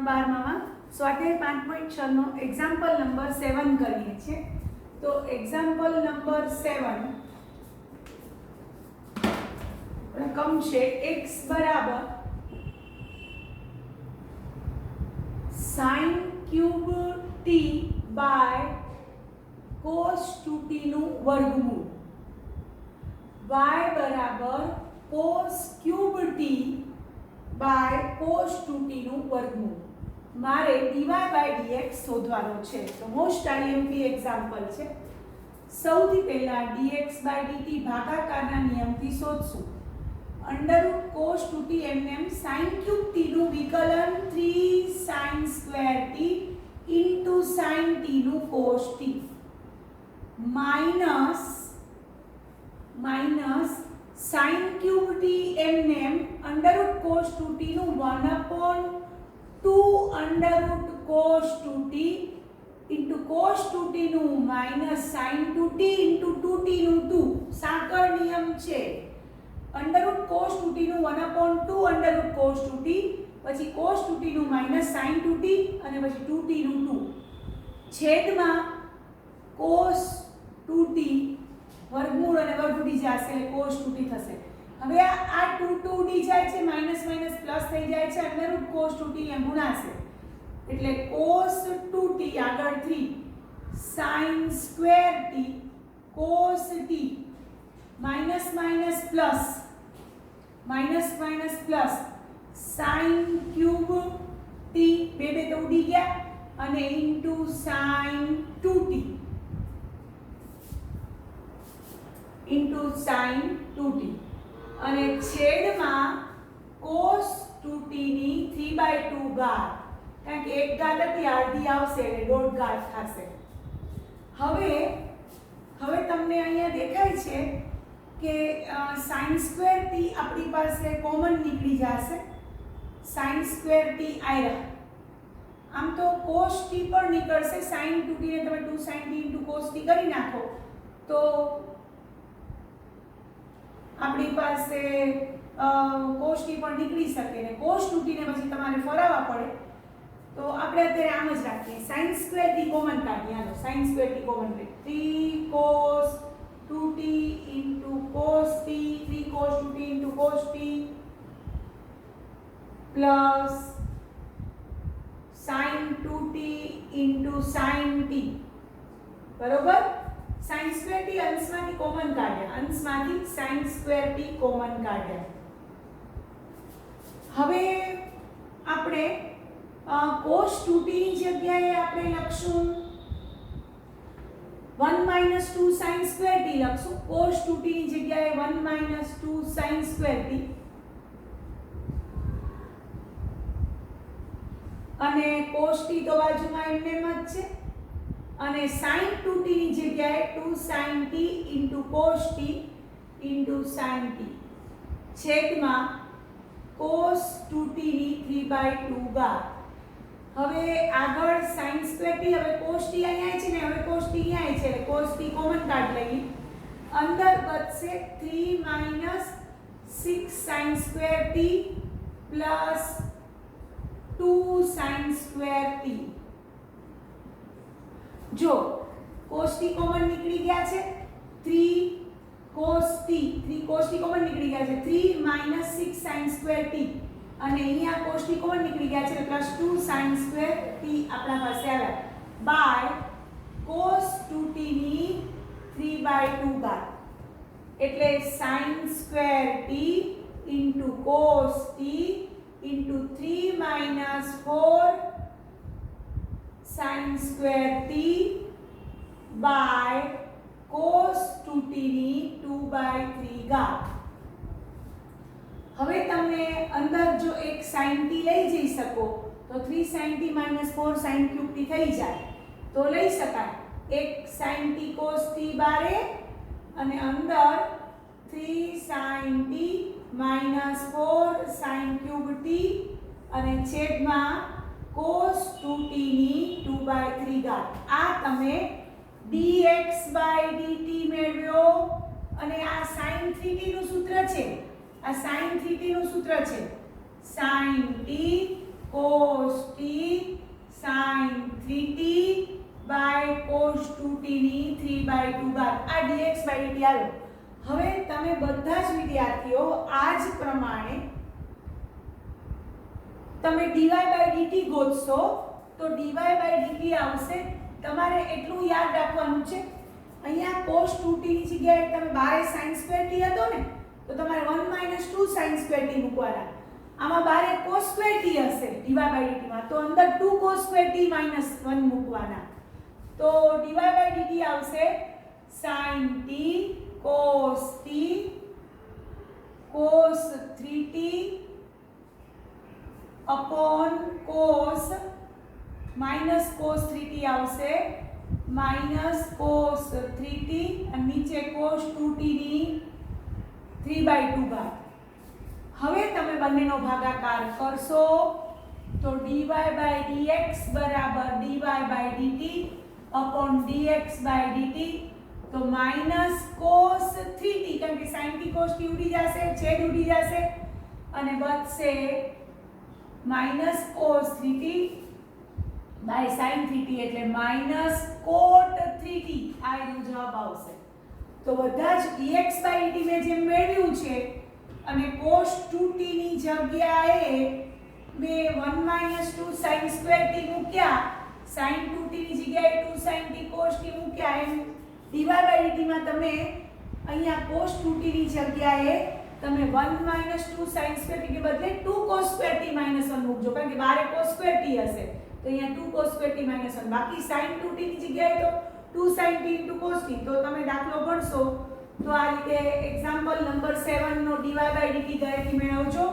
12માં સ્વાધ્યાય 5.6 નો example number 7 કરીએ છીએ. તો એક્ઝામ્પલ નંબર 7 રકમ છે x બરાબર sin cube t by cos 2t નું વર્ગમૂળ, y બરાબર cos cube t by cos 2t નું વર્ગમૂળ. મારે dy by dx શોધવાનો છે. તો મોસ્ટ આઈએમપી એક્ઝામ્પલ છે. સૌથી પહેલા dx by dt ભાગાકારના નિયમથી શોધશું. અંડરરૂટ cos 2t એમ sin ક્યુબ t નું વિકલન 3 sin square t into sin t નું cos t minus sin cube t એમ અંડરરૂટ cos 2t નું 1/2 under root cos 2t into cos 2t નું minus sin 2t into 2t નું 2. સાંકળ નિયમ છે. અંડરરૂટ cos 2t નું 1/2 અંડરરૂટ cos 2t, પછી cos 2t નું માઇનસ sin 2t અને પછી 2t નું 2 છેદમાં cos 2t વર્ગમૂળ અને વર્ગ ઉડી જશે એટલે cos 2t થશે. હવે આ 2 ઉડી જાય છે, માઇનસ માઇનસ પ્લસ થઈ જાય છે, અંડરરૂટ cos 2t એમ ગુણાશે એટલે cos 2t આગળ 3 sin square t cos t minus minus plus sin cube t બે તો ઉડી ગયા અને ઇન્ટુ sin 2t અને છેદમાં cos 2t ની 3/2 ઘાત, કારણ કે એક ઘાત હતી અડધી આવશે એટલે દોઢ ઘાત થશે. હવે તમને અહીંયા દેખાય છે કે sin સ્ક્વેર t આપણી પાસે કોમન નીકળી જશે. sin સ્ક્વેર t આયરા, આમ તો cos t પણ નીકળશે. sin 2t ને તમે 2 sin t cos t કરી નાખો તો આપણી પાસે cos t પણ નીકળી શકે ને cos 2t ને પછી તમારે ફરાવવા પડે. તો આપણે અત્યારે આમ જ રાખીએ. sin સ્ક્વેર t કોમન કાઢીએ. હાલો sin સ્ક્વેર t કોમન લે 3 cos 2t into cos t 3 cos 2t into cos t plus sin 2t into sin t બરોબર. sin સ્ક્વેર t અંશમાંથી કોમન કાઢ્યા, અંશમાંથી sin સ્ક્વેર t કોમન કાઢ્યા. હવે આપણે cos 2t ની જગ્યાએ આપણે લખશું 1 - 2 sin સ્ક્વેર t લખશું. cos 2t ની જગ્યાએ 1 - 2 sin સ્ક્વેર t અને cos t તો બાજુમાં એમ જ છે અને sin 2t ની જગ્યાએ 2 sin t into cos t into sin t છેદમાં cos 2t ની 3/2 ઘાત. હવે આગળ sin સ્ક્વેર t, હવે cos t અહીંયા છે ને, હવે cos t અહીંયા છે એટલે cos t કોમન કાઢ લઈએ. અંદર બચશે 3 - 6 sin square t plus 2 sin square t. જો cos t કોમન નીકળી ગયા છે, 3 cos t કોમન નીકળી ગયા છે, 3 - 6 sin સ્ક્વેર t અને અહીંયા cos t કોમન નીકળી ગયા છે પ્લસ 2 sin સ્ક્વેર t આપણા પાસે આવ્યા બાય cos 2t ની 3/2 ઘાત એટલે sin square t into cos t into 3 - 4 sin square t by cos 2t ની 2/3 ઘાત. હવે તમે અંદર જો એક sin t લઈ જઈ શકો તો 3 sin t - 4 sin cube t થઈ જાય તો લઈ શકાય. એક sin t cos t બારે અને અંદર 3 sin t - 4 sin cube t અને છેદમાં cos 2t ની 2/3 ઘાત. આ તમે dx by dt મેળવ્યો અને આ sin 3t નું સૂત્ર છે. આ sin 3t નું સૂત્ર છે sin t cos t sin 3t by cos 2t ની 3/2 ઘાત આ dx/dt આવ્યો. હવે તમે બધા જ વિદ્યાર્થીઓ આ જ પ્રમાણે તમે dy/dt ગોતશો તો dy/dt આવશે. તમારે એટલું યાદ રાખવાનું છે અહીંયા cos 2t ની જગ્યાએ તમે બારે sin2t હતો ને તો તમારે 1 - 2 sin2t મૂકવાના. આમાં બારે cos2t હશે dy/dt માં તો અંદર 2 cos2t - 1 મૂકવાના. તો dy/dt આવશે sin t cos t cos 3t upon cos minus cos 3t આવશે minus cos 3t અને નીચે cos 2t ની 3/2 ઘાત. હવે તમે બંનેનો ભાગાકાર કરશો તો dy/dx બરાબર dy/dt upon dx/dt તો minus cos 3t કારણ કે sin t cos t ઉડી જશે છેદ ઉડી જશે અને બચશે minus cos 3t by sin 3t એટલે minus cot 3t આ એનો જવાબ આવશે. તો બધા જ dx/dt મેં જે મેળવ્યું છે અને cos 2t ની જગ્યાએ મેં 1 - 2 sin2t મૂક્યા sin 2t ની જગ્યાએ 2 sin t cos t મૂક્યા એમ dy/dt માં તમે અહીંયા cos 2t ની જગ્યાએ તમે 1 - 2 sin2t કે બદલે 2 cos2t - 1 મૂકજો કારણ કે બારે cos2t હશે તો અહીંયા 2 cos2t - 1 બાકી sin 2t ની જગ્યાએ તો 2 sin t * cos t. તો તમે દાખલો ગણશો તો આ રીતે એક્ઝામ્પલ નંબર 7 નો dy/dt ઘરેથી મેળવજો.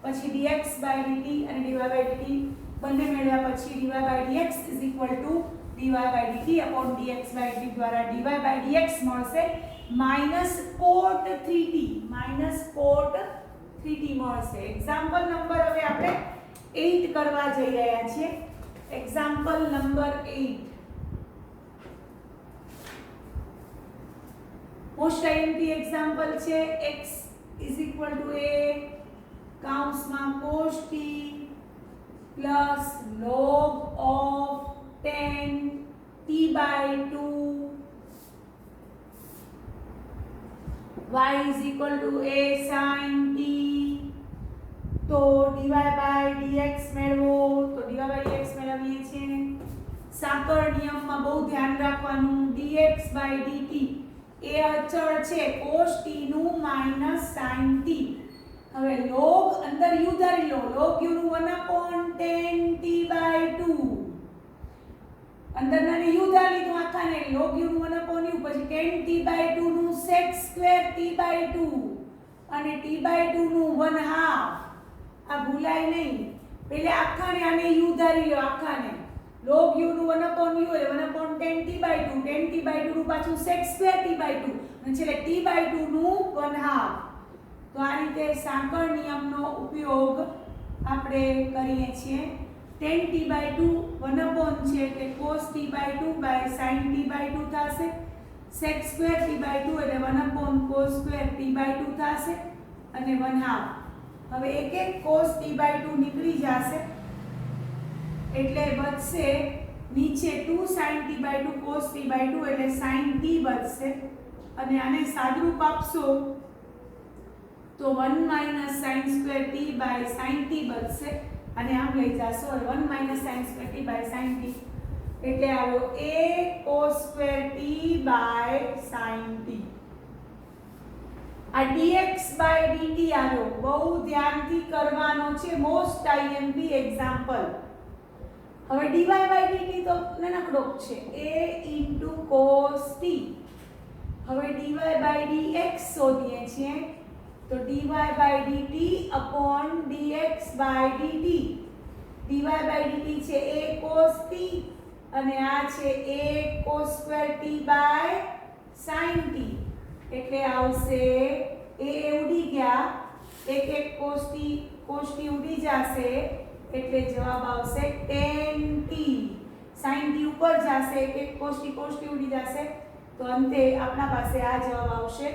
પછી dx/dt અને dy/dt બંને મેળવ્યા પછી dy/dx dy/dt upon dx/dt દ્વારા dy/dx મળશે -cot 3t મળશે. એક્ઝામ્પલ નંબર હવે આપણે 8 કરવા જઈ રહ્યા છીએ. Example number 8 most IMP example છે. x = a કૌંસમાં cos t plus log of 10 t/2 y = a sin t. તો dy/dx મેળવો તો dy/dx મેળવીએ છીએ. સાંકળ નિયમમાં બહુ ધ્યાન રાખવાનું dx/dt એ અચળ છે cos t નું માઈનસ sin t. હવે log અંદર u ધારી લો log u નું 1/10 t/2 અંદર નાને u ધારી લીધું આખાને log u નું 1/u પછી 10 t/2 નું sec² t/2 અને t/2 નું 1/2 આ ભૂલાય નહીં. પેલે આખાને આને u ધારી લો આખાને log u નું 1/u એટલે 1/10 t/2 10 t/2 નું પાછું sec² t/2 અને છેલ્લે t/2 નું 1/2. તો આ રીતે સાંકળ નિયમનો ઉપયોગ આપણે કરીએ છીએ. 10 t/2 1/છે એટલે cos t/2 by sin t/2 થશે. sec² t/2 એટલે 1/cos² t/2 થશે અને 1/2. હવે એક cos t/2 નીકળી જશે એટલે બચશે નીચે 2 sin t/2 cos t/2 એટલે sin t બચશે અને આને સાદુરૂપ આપશો તો 1 - sin2t by sin t બચશે અને આમ લઈ જાશો 1 - sin2t by sin t એટલે આવ્યો a cos2t by sin t. આ dx/dt આવ્યો બહુ ધ્યાનથી કરવાનો છે મોસ્ટ આઈએમપી એક્ઝામ્પલ. હવે dy/dt તો નાનકડો છે a * cos t. હવે dy/dx શોધીએ છીએ તો dy/dt upon dx/dt dy/dt છે a cos t અને આ છે a cos2t by sin t એટલે આવશે a ઉડી ગયા એક cos t ઉડી જશે એટલે જવાબ આવશે 10t. sin t ઉપર જશે એક cos t ઉડી જશે તો અંતે આપણા પાસે આ જવાબ આવશે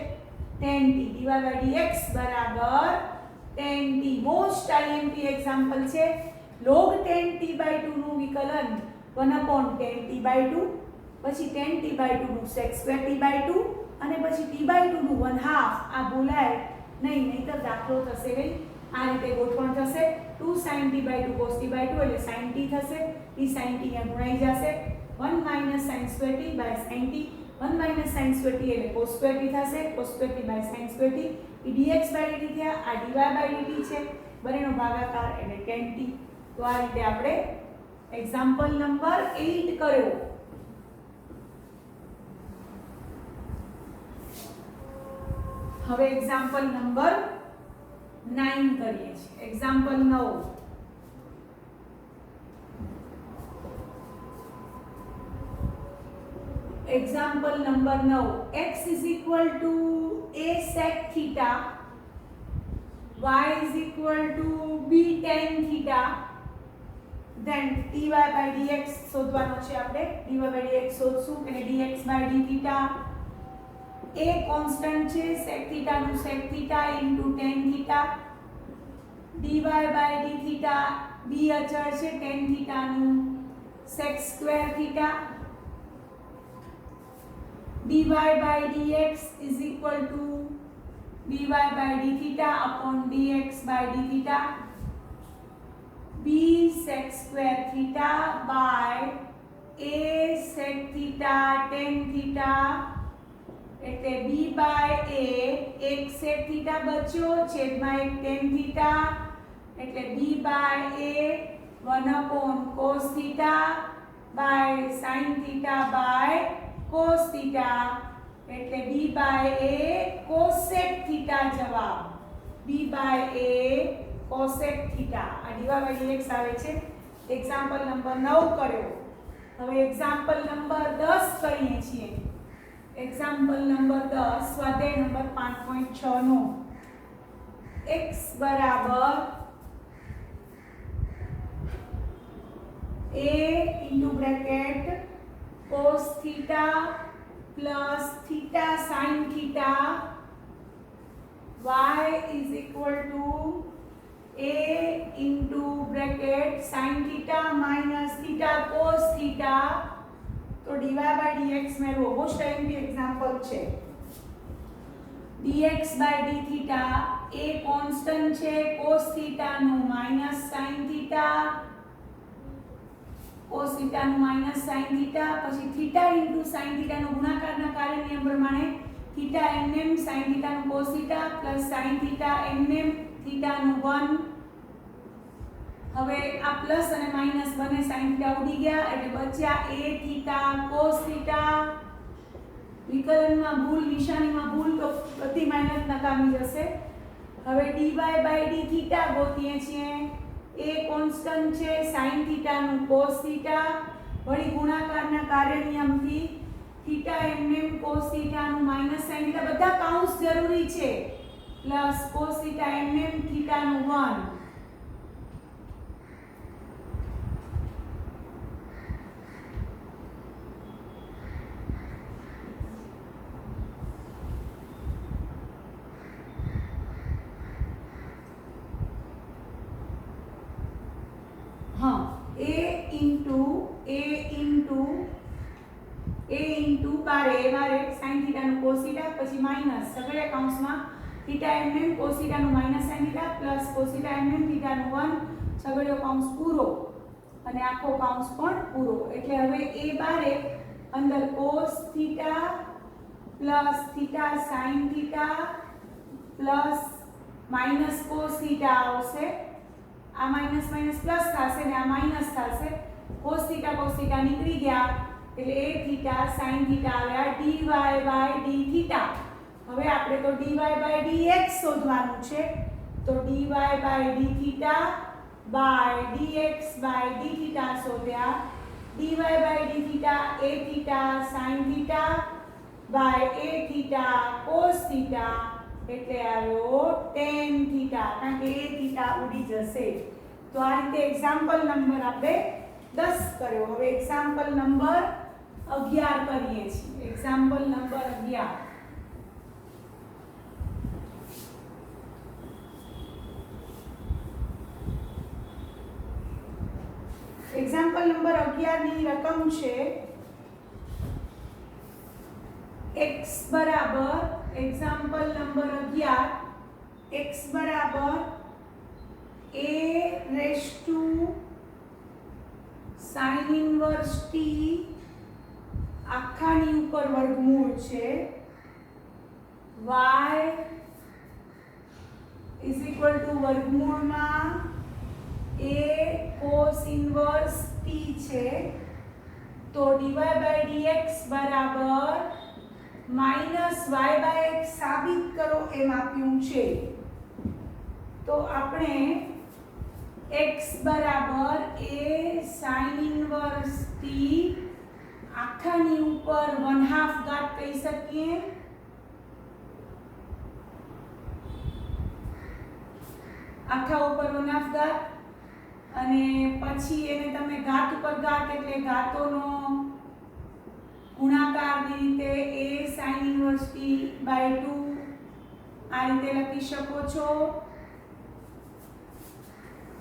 10t. dy/dx બરાબર 10t. મોસ્ટ આઈએમપી એક્ઝામ્પલ છે. log 10t/2 નું વિકલન 1/10t/2, પછી 10t/2 નું sec²t/2 અને પછી t/2 નું 1/2. આ ભૂલાય નહીં, નહીતર દાખલો થશે નહીં. આ રીતે ગોઠવણ થશે. 2 sin t/2 cos t/2 એટલે sin t થશે. t sin t અહીંયા ગુણાઈ જશે. 1 - sin²t sin t, 1 - sin²t એટલે cos²t થશે. cos²t sin²t એ dx/dt થયા. આ dy/dt છે. બંનેનો ભાગાકાર એટલે tan t. તો આ રીતે આપણે એક્ઝામ્પલ નંબર 8 કર્યો. હવે એક્ઝામ્પલ નંબર 9 કરીએ છીએ. Example 9. Example number 9. x is equal to a sec theta, y is equal to b tan theta, then dy/dx શોધવાનો છે આપણે. dy/dx શોધશું કે dx by d theta. a constant છે, sec theta નું sec theta into tan theta, dy/d theta b અચળ છે, tan theta નું sec² theta, dy/dx is equal to dy/d theta upon dx by d theta, b sec² theta by a sec theta tan theta એટલે b by a એક sec theta બચ્યો છેદમાં એક tan theta એટલે b by a 1/cos theta by sin theta by cos theta એટલે b by a cosec theta. જવાબ b by a cosec theta. આ dy/dx આવે છે. એક્ઝામ્પલ નંબર 9 કર્યો. હવે એક્ઝામ્પલ નંબર 10 કરીએ છીએ. એક્ઝામ્પલ નંબર 10 સ્વાધ્યાય નંબર 5.6 નો. x બરાબર a into bracket cos theta plus theta sin theta, y is equal to a into bracket sin theta minus theta cos theta. તો dy/dx મેળવો. Most ટાઈમથી example છે. dx by d theta a constant છે, cos theta નું minus sin theta, cos theta નું minus sin theta, પછી theta into sin theta નો ગુણાકારના કાર્ય નિયમ પ્રમાણે theta nm sin theta નું cos theta plus sin theta nm theta નું 1. હવે આ પ્લસ અને માઈનસ બંને sin theta ઉડી ગયા એટલે બચ્યા a theta cos theta. વિકલનમાં ભૂલ, નિશાનીમાં ભૂલ તો બધી માઈનસ નકામી જશે. હવે dy/d theta ગોતીએ છીએ. a કોન્સ્ટન્ટ છે, sin theta નું cos theta વળી ગુણાકારના કાર્ય નિયમથી theta nm cos theta નું minus sin theta બધા કાઉન્સ જરૂરી છે plus cos theta nm theta નું 1. हाँ a into બારે sin theta નું cos theta પછી માઈનસ સગળે કૌંસમાં theta nm cos theta નું minus sin theta plus cos theta nm theta નું 1 સગળ્યો કૌંસ પૂરો અને આખો કૌંસ પણ પૂરો. એટલે હવે a બારે અંદર cos theta plus theta sin theta plus minus cos theta આવશે. આ માઈનસ માઈનસ પ્લસ થશે ને આ માઈનસ થશે. cos theta નીકળી ગયા એટલે a theta sin theta આવ્યા dy/d theta. હવે આપણે તો dy/dx શોધવાનું છે. તો dy/d theta by dx/d theta શોધ્યા. dy/d theta a theta sin theta by a theta cos theta એટલે આવ્યો tan theta કારણ કે a theta ઉડી જશે. તો આ રીતે એક્ઝામ્પલ નંબર આપણે 10 કર્યો. હવે એક્ઝામ્પલ નંબર 11 કરીએ છીએ. Example number 11. એક્ઝામ્પલ નંબર 11 ની રકમ છે x બરાબર એક્ઝામ્પલ નંબર 11 x બરાબર a raise to sin inverse t આખાની ઉપર વર્ગમૂળ છે y ઇઝ ઇક્વલ ટુ વર્ગમૂળમાં a cos ઇન્વર્સ t છે તો dy by dx બરાબર માઈનસ y by x સાબિત કરો એમ આપ્યું છે તો આપણે x બરાબર a sin ઇન્વર્સ t આખાની ઉપર 1/2 ઘાત કહી શકીએ આખા ઉપર 1/2 ઘાત અને પછી એને તમે ઘાત ઉપર ઘાત એટલે ઘાતોનો ગુણાકારની રીતે a sin inverse t by 2 આ રીતે લખી શકો છો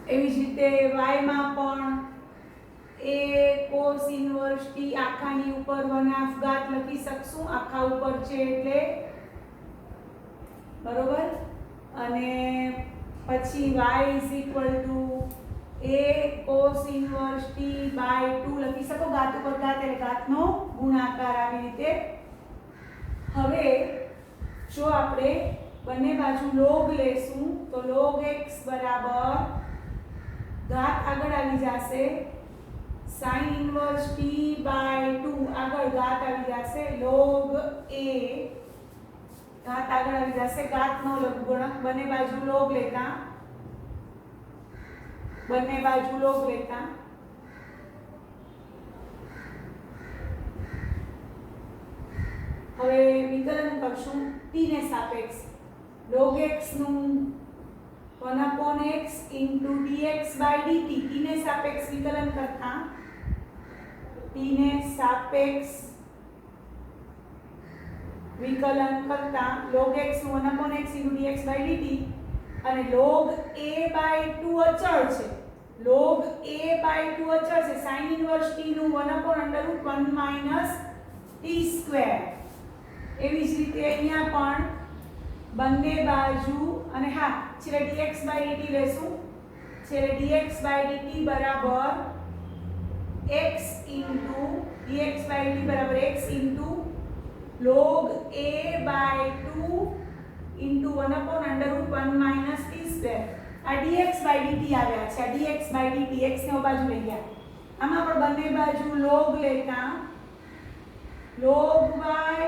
એવી જ રીતે y માં પણ a cos ઇન્વર્સ t આખાની ઉપર 1/2 ઘાત લખી શકશું આખા ઉપર છે એટલે બરોબર અને પછી y is equal to a cos inverse t by 2 લખી શકો ઘાત ઉપર ઘાત એટલે ઘાતનો ગુણાકાર આવી રીતે હવે જો આપણે બંને બાજુ log લેશું તો log x બરાબર ઘાત આગળ આવી જશે sin ઇન્વર્સ t by 2 આગળ ઘાત આવી જશે log a ઘાત આગળ આવી જશે ઘાતનો લઘુગુણક બંને બાજુ log લેતા હવે વિકલન કરશું t ને સાપેક્ષ log x નું 1/x dx by dt t ને સાપેક્ષ વિકલન કરતા t ને સાપેક્ષ વિકલન કરતા log x નું 1/x dx by dt અને log a by 2 અચળ છે log a by 2 અચળ છે sin ઇન્વર્સ t નું 1/√1 t સ્ક્વેર એવી જ રીતે અહીંયા પણ બંને બાજુ અને હા છેલ્લે dx by dt લેશું છેલ્લે dx by dt બરાબર x dx by dt બરાબર x log a by 2 1/√1 t square આ dx by dt આવ્યા છે આ dx by dt x ને બાજુ લઈ ગયા આમાં પણ બંને બાજુ log લેતા log y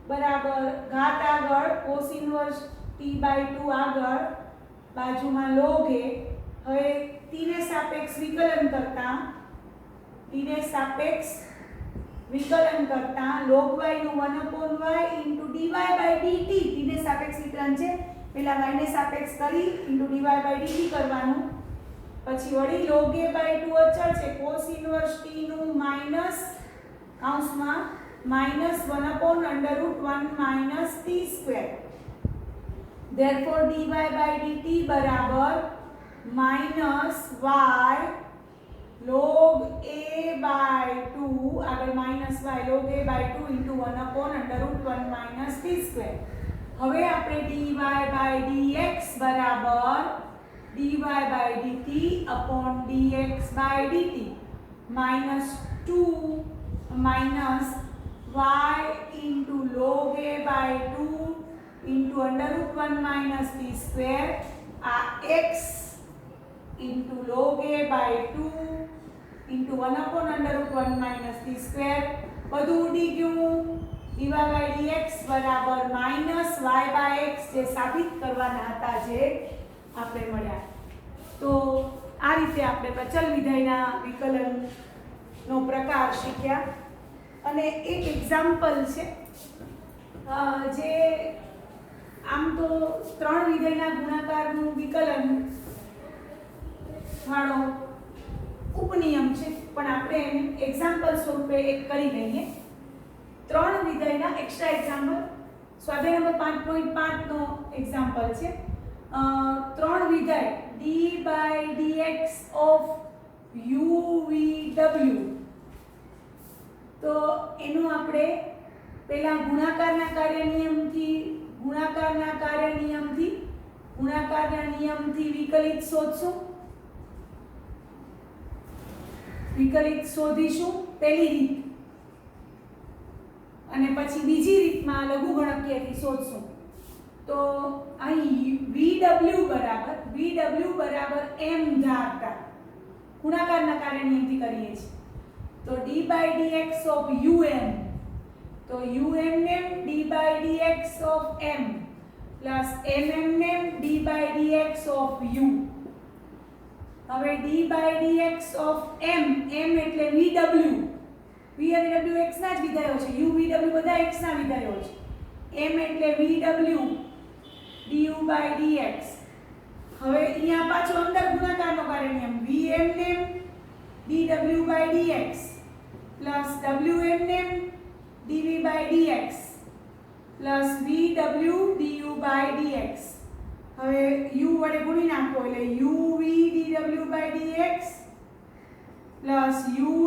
બરાબર ઘાત આગળ cos ઇન્વર્સ t by 2 આગળ બાજુમાં log a હવે t ને સાપેક્ષ વિકલન કરતા log y નું 1/y dy by dt t ને સાપેક્ષ વિકલન છે પહેલા y ને સાપેક્ષ કરી dy by dt કરવાનું પછી વળી log a by 2 અચળ છે cos ઇન્વર્સ t નું માઈનસ કૌંસમાં -1/√1 t square therefore dy by dt બરાબર -y log a by 2 આગળ -y log a by 2 1/√1 t square હવે આપણે dy by dx બરાબર dy by dt dx by dt -2 y log a by 2 √1 t square આ x log a by 2 1/√1 t square બધું ઉડી ગયું dy by dx બરાબર -y by x જે સાબિત કરવાના હતા જે આપણે મળ્યા તો આ રીતે આપણે અચલ વિધેયના વિકલનનો પ્રકાર શીખ્યા અને એક એક્ઝામ્પલ છે જે આમ તો 3 વિધેયના ગુણાકારનું વિકલન વાળો ઉપનિયમ છે પણ આપણે એને એક્ઝામ્પલ સ્વરૂપે એક કરી લઈએ 3 વિધેયના એક્સ્ટ્રા એક્ઝામ્પલ સ્વાધ્યાય નંબર 5.5 નો એક્ઝામ્પલ છે 3 વિધેય d by dx of UVW. તો એનું આપણે પહેલા ગુણાકારના નિયમથી વિકલિત શોધશું. વિકલિત શોધીશું પહેલી રીત, અને પછી બીજી રીતમાં લઘુગણકીયથી શોધશું. તો અહીં VW બરાબર m ધારતા ગુણાકારના કાર્ય નિયમથી કરીએ છીએ. તો d by dx of um, તો umm d by dx of m plus mmm d by dx of u. હવે d by dx of m એટલે vw, v અને w x ના જ વિધેયો છે, u vw બધા x ના વિધેયો છે. m એટલે vw du by dx. હવે અહીંયા પાછો અંદર ગુણાકારનો કાર્ય નિયમ vmm dw by dx plus wmm dv by dx plus vw du by dx. હવે u વડે ગુણી નાખો એટલે uv dw by dx plus uw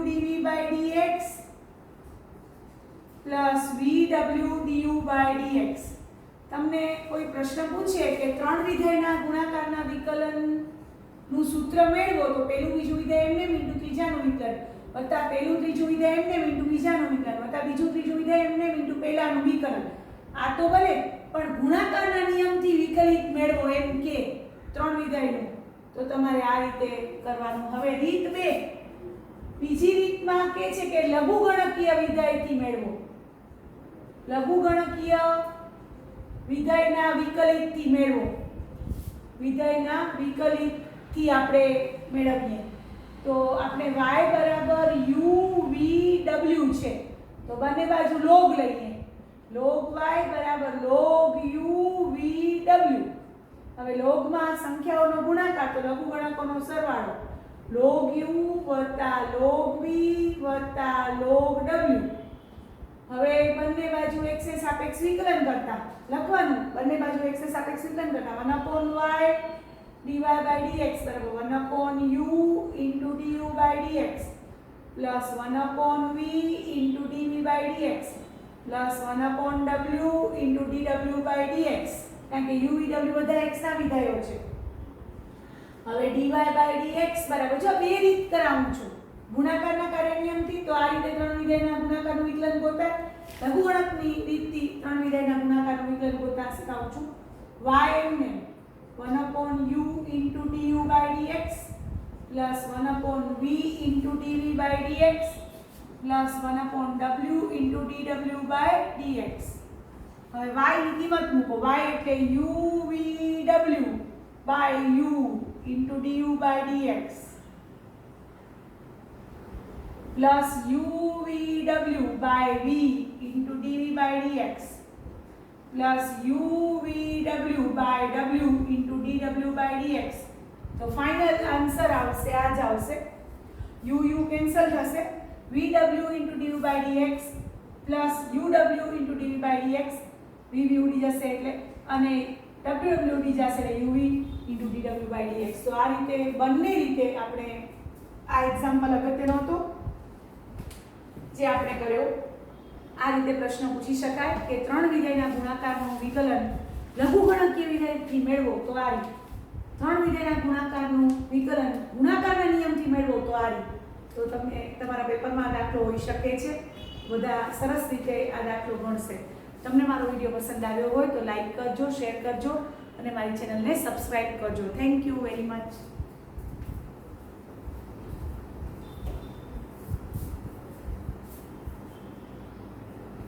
dv by dx plus vw du by dx. તમને કોઈ પ્રશ્ન પૂછે કે ત્રણ વિધેયના ગુણાકારના વિકલનનું સૂત્ર મેળવો, તો પહેલું બીજું વિધેય એમને ઇન્ટુ ત્રીજાનું વિકલન વત્તા પહેલું ત્રીજું વિધેય એમને ઇન્ટુ બીજાનું વિકલન વત્તા બીજું ત્રીજું વિધેય એમને ઇન્ટુ પહેલાનું વિકલન. આ તો ભલે, પણ ગુણાકારના નિયમથી વિકલિત મેળવો એમ કે ત્રણ વિધેયનું, તો તમારે આ રીતે કરવાનું. હવે રીત 2, બીજી રીતમાં કહે છે કે લઘુગણકીય વિધેયથી મેળવો. લઘુગણકીય વિધેયના વિકલિતથી મેળવો. વિધેયના વિકલિતથી આપણે મેળવીએ. તો આપણે y બરાબર uv w છે, તો બંને બાજુ log લઈએ. log y બરાબર log uv w. હવે લોગમાં સંખ્યાઓનો ગુણાકાર, તો લઘુગણકોનો સરવાળો log u વત્તા log v વત્તા log w. હવે બંને બાજુ x એ સાપેક્ષ વિકલન કરતા લખવાનું, બંને બાજુ x એ સાપેક્ષ વિકલન કરતા 1/y dy by dx બરાબર 1/u into du by dx plus 1/v into dv by dx plus 1/w into dw by dx. કારણ કે u v w બધા x ના વિધેયો છે. હવે dy by dx બરાબર, જો બે રીત કરાવું છું ગુણાકારના કાર્ય નિયમથી, તો આ રીતે ત્રણ વિધેયના ગુણાકારનું વિકલન ગોતા. લઘુગણકની રીતથી ત્રણ વિધેયના ગુણાકારનું વિકલન ગોતા શીખવું છું. ym 1/u into du by dx plus 1/v into dv by dx plus 1/w into dw by dx. હવે y ની કિંમત મૂકો. y એટલે uv w by u into du by dx plus uv w by v into dv by dx plus uv w by w into dw by dx. તો final answer આવશે આ જ આવશે. u કેન્સલ થશે, vw into dv by dx plus uw into dv by dx, vv ઉડી જશે એટલે, અને ww ઉડી જશે એટલે uv into dw by dx. તો આ રીતે બંને રીતે આપણે આ એક્ઝામ્પલ અગત્યનો હતો જે આપણે કર્યો. આ રીતે પ્રશ્ન પૂછી શકાય કે ત્રણ વિધેયના ગુણાકારનું વિકલન લઘુગણકીય વિધેયથી મેળવો, તો આ રીતે. ત્રણ વિધેયના ગુણાકારનું વિકલન ગુણાકારના નિયમથી મેળવો, તો આ રીતે. તો તમને તમારા પેપરમાં દાખલો હોઈ શકે છે. બધા સરસ રીતે આ દાખલો ગણશે. તમને મારો વિડીયો પસંદ આવ્યો હોય તો લાઈક કરજો, શેર કરજો અને મારી ચેનલને સબસ્ક્રાઇબ કરજો. Thank you very much.